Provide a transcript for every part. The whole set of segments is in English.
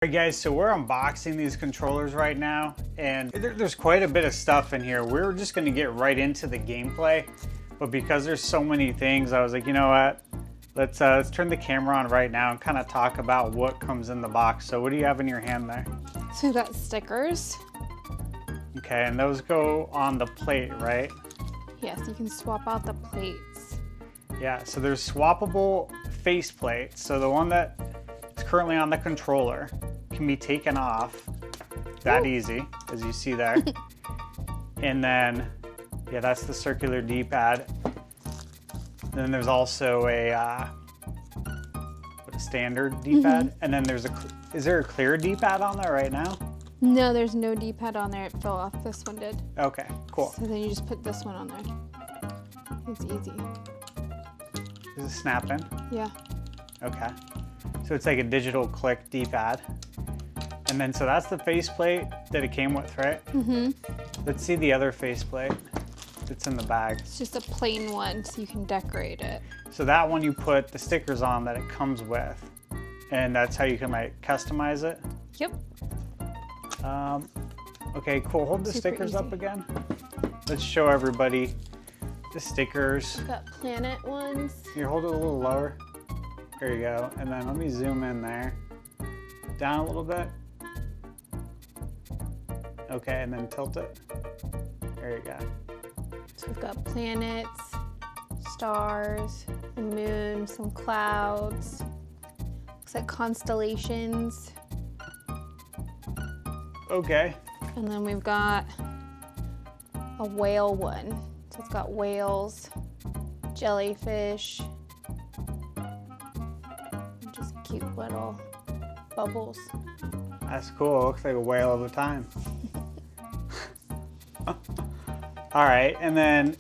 Alright guys, so we're unboxing these controllers right now, and there's quite a bit of stuff in here. We're just going to get right into the gameplay, but because there's so many things, I was like, you know what, let's turn the camera on right now and kind of talk about what comes in the box. So what do you have in your hand there? So we've got stickers. Okay, and those go on the plate, right? Yes, you can swap out the plates. Yeah, so there's swappable face plates. So the one that is currently on the controller can be taken off that easy, as you see there. And then, yeah, that's the circular D-pad. And then there's also a standard D-pad. And then is there a clear D-pad on there right now? No, there's no D-pad on there. It fell off. This one did. Okay, cool. So then you just put this one on there. It's easy. Does it snap in? Yeah. Okay. So it's like a digital click D-pad. And then, so that's the faceplate that it came with, right? Mm-hmm. Let's see the other faceplate that's in the bag. It's just a plain one, so you can decorate it. So that one you put the stickers on that it comes with. And that's how you can like customize it? Yep. Okay, cool. Hold the stickers up again. Let's show everybody the stickers. We've got planet ones. Here, hold it a little lower. There you go. And then let me zoom in there. Down a little bit. Okay, and then tilt it. There you go. So we've got planets, stars, the moon, some clouds. Looks like constellations. Okay. And then we've got a whale one. So it's got whales, jellyfish, and just cute little bubbles. That's cool. It looks like a whale of a time. All right, and then,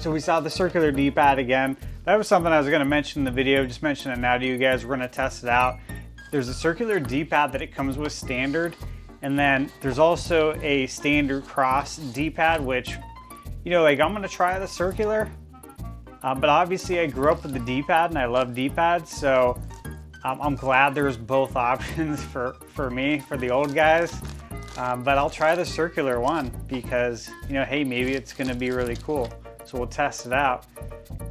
so we saw the circular D-pad again. That was something I was gonna mention in the video, just mention it now to you guys. We're gonna test it out. There's a circular D-pad that it comes with standard, and then there's also a standard cross D-pad, which, you know, like I'm gonna try the circular, but obviously I grew up with the D-pad and I love D-pads, so I'm glad there's both options for me, for the old guys. But I'll try the circular one because, you know, hey, maybe it's gonna be really cool. So we'll test it out.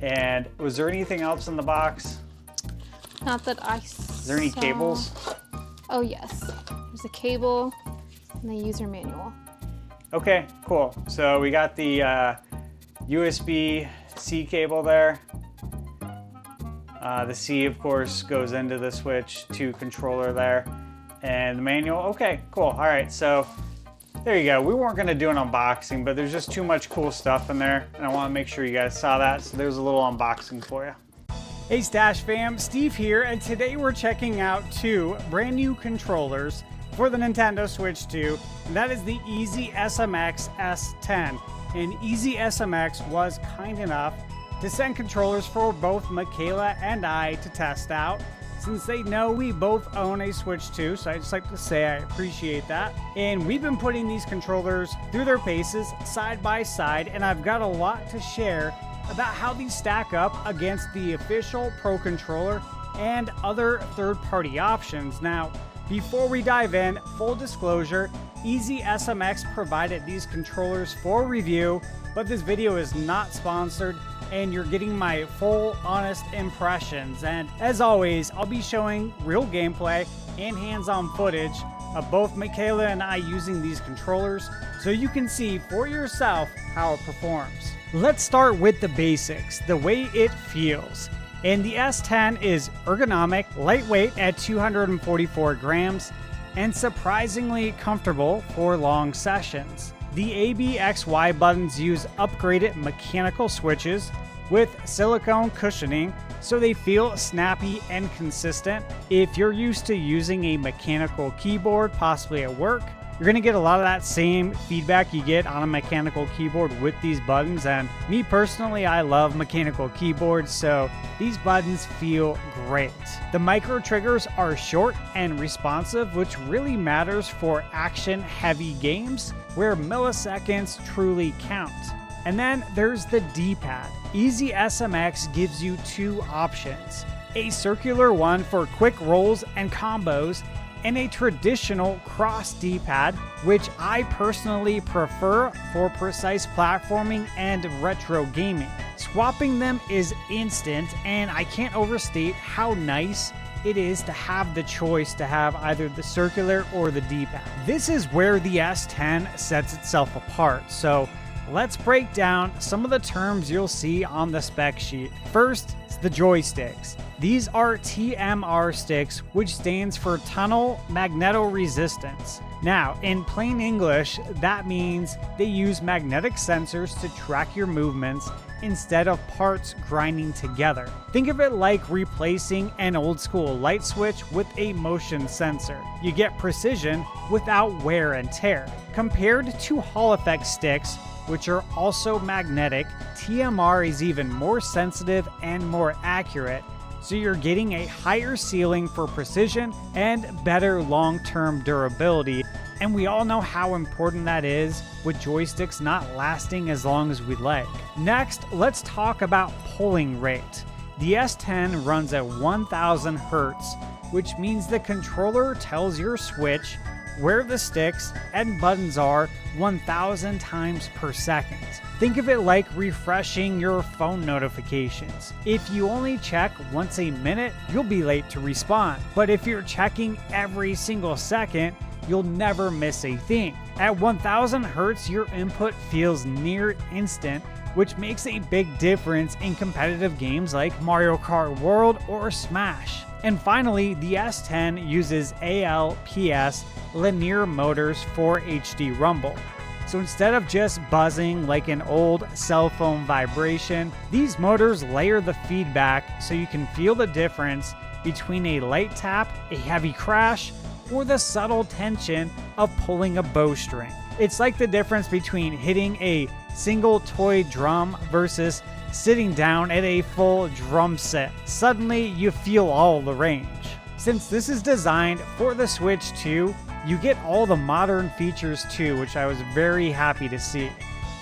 And was there anything else in the box? Not that I saw. Is there any cables? Oh yes, there's a cable and the user manual. Okay, cool. So we got the USB-C cable there. The C, of course, goes into the switch to controller there. And the manual, okay, cool. All right, so there you go. We weren't gonna do an unboxing, but there's just too much cool stuff in there, and I wanna make sure you guys saw that, so there's a little unboxing for you. Hey Stash fam, Steve here, and today we're checking out two brand new controllers for the Nintendo Switch 2, and that is the EasySMX S10. And EasySMX was kind enough to send controllers for both Makayla and I to test out, since they know we both own a Switch 2, so I just like to say I appreciate that. And we've been putting these controllers through their paces side by side, and I've got a lot to share about how these stack up against the official Pro controller and other third-party options. Now, before we dive in, full disclosure, EasySMX provided these controllers for review, but this video is not sponsored, and you're getting my full, honest impressions. And as always, I'll be showing real gameplay and hands-on footage of both Makayla and I using these controllers, so you can see for yourself how it performs. Let's start with the basics, the way it feels. And the S10 is ergonomic, lightweight at 244 grams, and surprisingly comfortable for long sessions. The ABXY buttons use upgraded mechanical switches with silicone cushioning, so they feel snappy and consistent. If you're used to using a mechanical keyboard, possibly at work, you're gonna get a lot of that same feedback you get on a mechanical keyboard with these buttons. And me personally, I love mechanical keyboards, so these buttons feel great. The micro triggers are short and responsive, which really matters for action-heavy games where milliseconds truly count. And then there's the D-pad. EasySMX gives you two options. a circular one for quick rolls and combos, and a traditional cross D-pad, which I personally prefer for precise platforming and retro gaming. Swapping them is instant, and I can't overstate how nice it is to have the choice to have either the circular or the D-pad. This is where the S10 sets itself apart, so let's break down some of the terms you'll see on the spec sheet. First, it's the joysticks. These are TMR sticks, which stands for Tunnel Magnetoresistance. Now, in plain English, that means they use magnetic sensors to track your movements instead of parts grinding together. Think of it like replacing an old school light switch with a motion sensor. You get precision without wear and tear. Compared to Hall effect sticks, which are also magnetic, TMR is even more sensitive and more accurate, so you're getting a higher ceiling for precision and better long-term durability. And we all know how important that is with joysticks not lasting as long as we'd like. Next, let's talk about polling rate. The S10 runs at 1000 Hertz, which means the controller tells your Switch where the sticks and buttons are 1000 times per second. Think of it like refreshing your phone notifications. If you only check once a minute, you'll be late to respond. But if you're checking every single second, you'll never miss a thing. At 1000 Hertz, your input feels near instant, which makes a big difference in competitive games like Mario Kart World or Smash. And finally, the S10 uses ALPS linear motors for HD rumble. So instead of just buzzing like an old cell phone vibration, these motors layer the feedback so you can feel the difference between a light tap, a heavy crash, or the subtle tension of pulling a bowstring. It's like the difference between hitting a single toy drum versus sitting down at a full drum set. Suddenly, you feel all the range. Since this is designed for the Switch 2, you get all the modern features too, which I was very happy to see.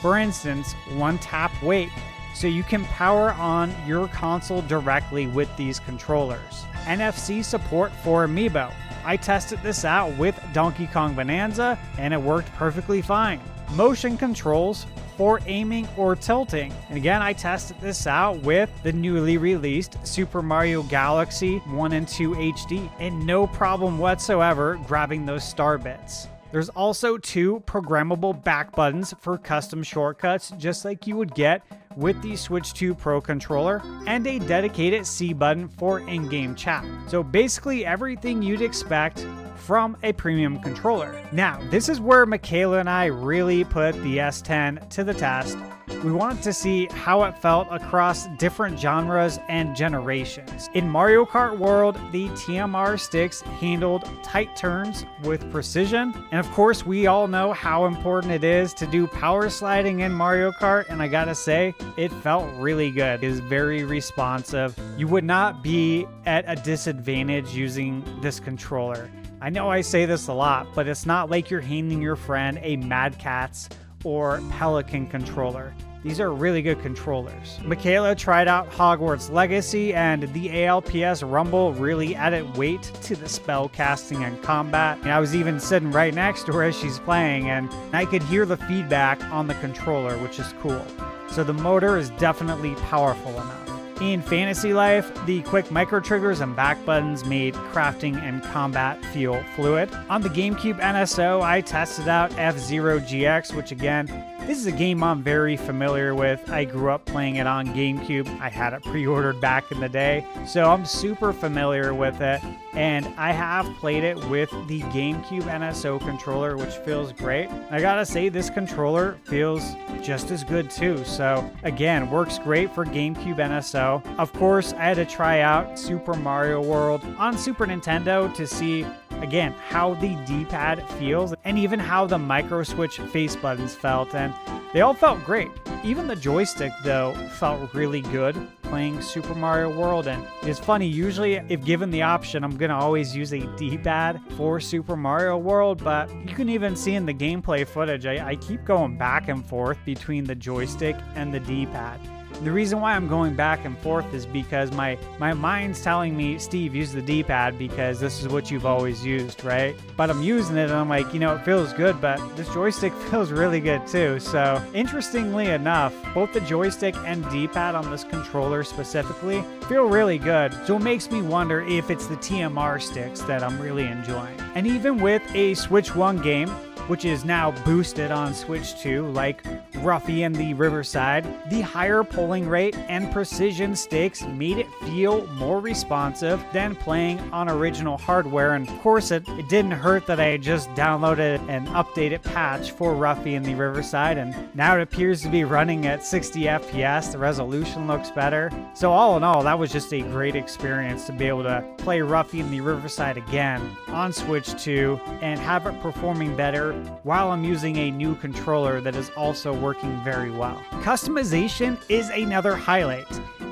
For instance, one tap wake, so you can power on your console directly with these controllers. NFC support for Amiibo. I tested this out with Donkey Kong Bonanza, and it worked perfectly fine. Motion controls for aiming or tilting. And again, I tested this out with the newly released Super Mario Galaxy 1 and 2 HD, and no problem whatsoever grabbing those star bits. There's also 2 programmable back buttons for custom shortcuts, just like you would get with the Switch 2 Pro controller, and a dedicated C button for in-game chat. So basically everything you'd expect from a premium controller. Now, this is where Makayla and I really put the S10 to the test. We wanted to see how it felt across different genres and generations. In Mario Kart World, the TMR sticks handled tight turns with precision. And of course, we all know how important it is to do power sliding in Mario Kart, and I gotta say, it felt really good. It is very responsive. You would not be at a disadvantage using this controller. I know I say this a lot, but it's not like you're handing your friend a Mad Catz or Pelican controller. These are really good controllers. Makayla tried out Hogwarts Legacy, and the ALPS Rumble really added weight to the spell casting and combat. And I was even sitting right next to her as she's playing, and I could hear the feedback on the controller, which is cool. So the motor is definitely powerful enough. In Fantasy Life, the quick micro triggers and back buttons made crafting and combat feel fluid. On the GameCube NSO, I tested out F-Zero GX, which again, this is a game I'm very familiar with. I grew up playing it on GameCube. I had it pre-ordered back in the day, so I'm super familiar with it. And I have played it with the GameCube NSO controller, which feels great. I gotta say, this controller feels just as good too. So again, works great for GameCube NSO. Of course, I had to try out Super Mario World on Super Nintendo to see, again, how the D-pad feels and even how the micro switch face buttons felt, and they all felt great. Even the joystick, though, felt really good playing Super Mario World. And it's funny, usually if given the option, I'm gonna always use a D-pad for Super Mario World, but you can even see in the gameplay footage, I keep going back and forth between the joystick and the D-pad. The reason why I'm going back and forth is because my mind's telling me, Steve, use the D-pad because this is what you've always used, right? But I'm using it and I'm like, you know, it feels good, but this joystick feels really good too. So interestingly enough, both the joystick and D-pad on this controller specifically feel really good. So it makes me wonder if it's the TMR sticks that I'm really enjoying. And even with a Switch 1 game, which is now boosted on Switch 2, like Ruffy and the Riverside, the higher polling rate and precision sticks made it feel more responsive than playing on original hardware. And of course, it didn't hurt that I had just downloaded an updated patch for Ruffy and the Riverside, and now it appears to be running at 60 FPS. The resolution looks better. So all in all, that was just a great experience to be able to play Ruffy and the Riverside again on Switch 2 and have it performing better while I'm using a new controller that is also working very well. Customization is another highlight.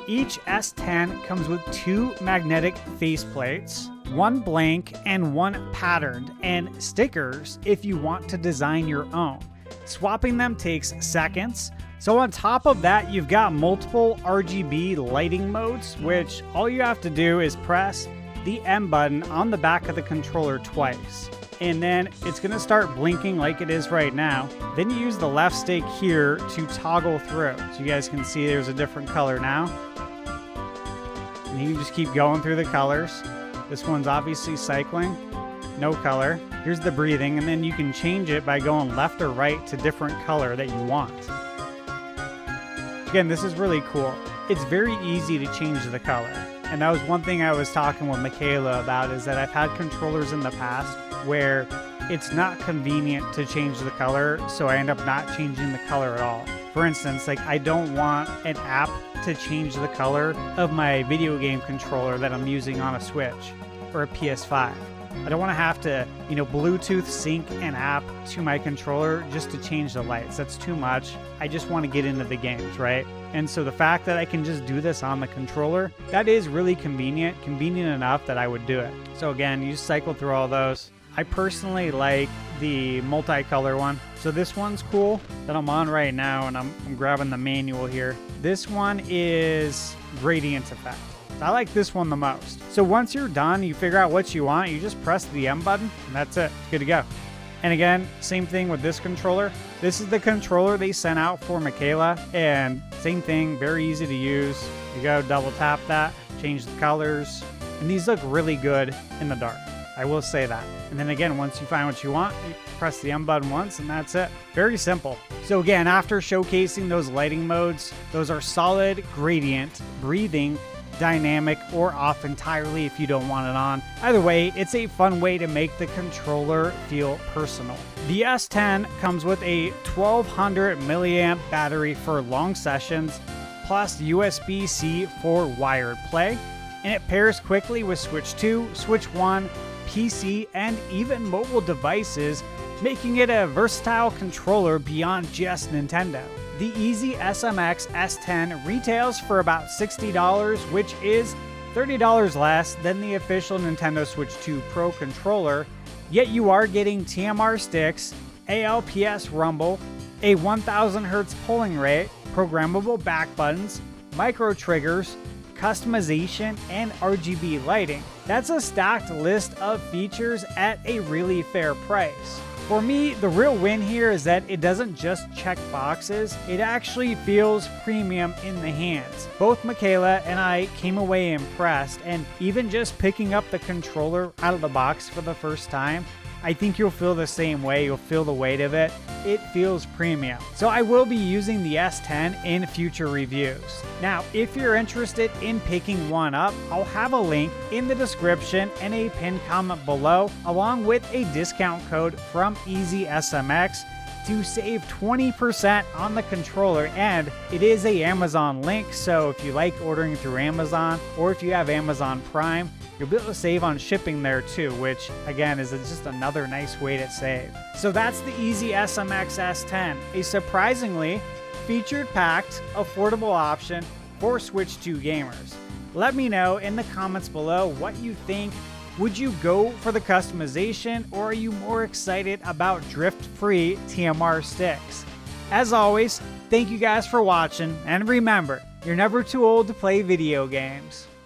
Each S10 comes with 2 magnetic faceplates, 1 blank and 1 patterned, and stickers if you want to design your own. Swapping them takes seconds. So on top of that, you've got multiple RGB lighting modes, which all you have to do is press the M button on the back of the controller twice. And then it's going to start blinking like it is right now. Then you use the left stick here to toggle through. So you guys can see there's a different color now. And you can just keep going through the colors. This one's obviously cycling. No color. Here's the breathing, and then you can change it by going left or right to different color that you want. Again, this is really cool. It's very easy to change the color. And that was one thing I was talking with Makayla about, is that I've had controllers in the past where it's not convenient to change the color, so I end up not changing the color at all. For instance, like I don't want an app to change the color of my video game controller that I'm using on a Switch or a PS5. I don't want to have to, Bluetooth sync an app to my controller just to change the lights. That's too much. I just want to get into the games, right? And so the fact that I can just do this on the controller, that is really convenient enough that I would do it. So again, you cycle through all those. I personally like the multicolor one. So this one's cool that I'm on right now, and I'm grabbing the manual here. This one is gradient effect. I like this one the most. So once you're done, you figure out what you want, you just press the M button, and that's it. It's good to go. And again, same thing with this controller. This is the controller they sent out for Makayla, and same thing, very easy to use. You go double tap that, change the colors, and these look really good in the dark. I will say that. And then again, once you find what you want, you press the M button once, and that's it. Very simple. So again, after showcasing those lighting modes, those are solid, gradient, breathing, dynamic, or off entirely if you don't want it on. Either way, it's a fun way to make the controller feel personal. The S10 comes with a 1200 milliamp battery for long sessions, plus USB-C for wired play, and it pairs quickly with Switch 2, Switch 1, PC, and even mobile devices, making it a versatile controller beyond just Nintendo. The EasySMX S10 retails for about $60, which is $30 less than the official Nintendo Switch 2 Pro controller, yet you are getting TMR sticks, ALPS rumble, a 1000 Hz polling rate, programmable back buttons, micro triggers, customization, and RGB lighting. That's a stacked list of features at a really fair price. For me, the real win here is that it doesn't just check boxes, it actually feels premium in the hands. Both Makayla and I came away impressed, and even just picking up the controller out of the box for the first time, I think you'll feel the same way. You'll feel the weight of it. It feels premium. So I will be using the S10 in future reviews. Now, if you're interested in picking one up, I'll have a link in the description and a pinned comment below, along with a discount code from EasySMX to save 20% on the controller. And it is a Amazon link, so if you like ordering through Amazon, or if you have Amazon Prime, you'll be able to save on shipping there too, which again is just another nice way to save. So that's the EasySMX S10, a surprisingly featured-packed, affordable option for Switch 2 gamers. Let me know in the comments below what you think. Would you go for the customization, or are you more excited about drift-free TMR sticks? As always, thank you guys for watching, and remember, You're never too old to play video games.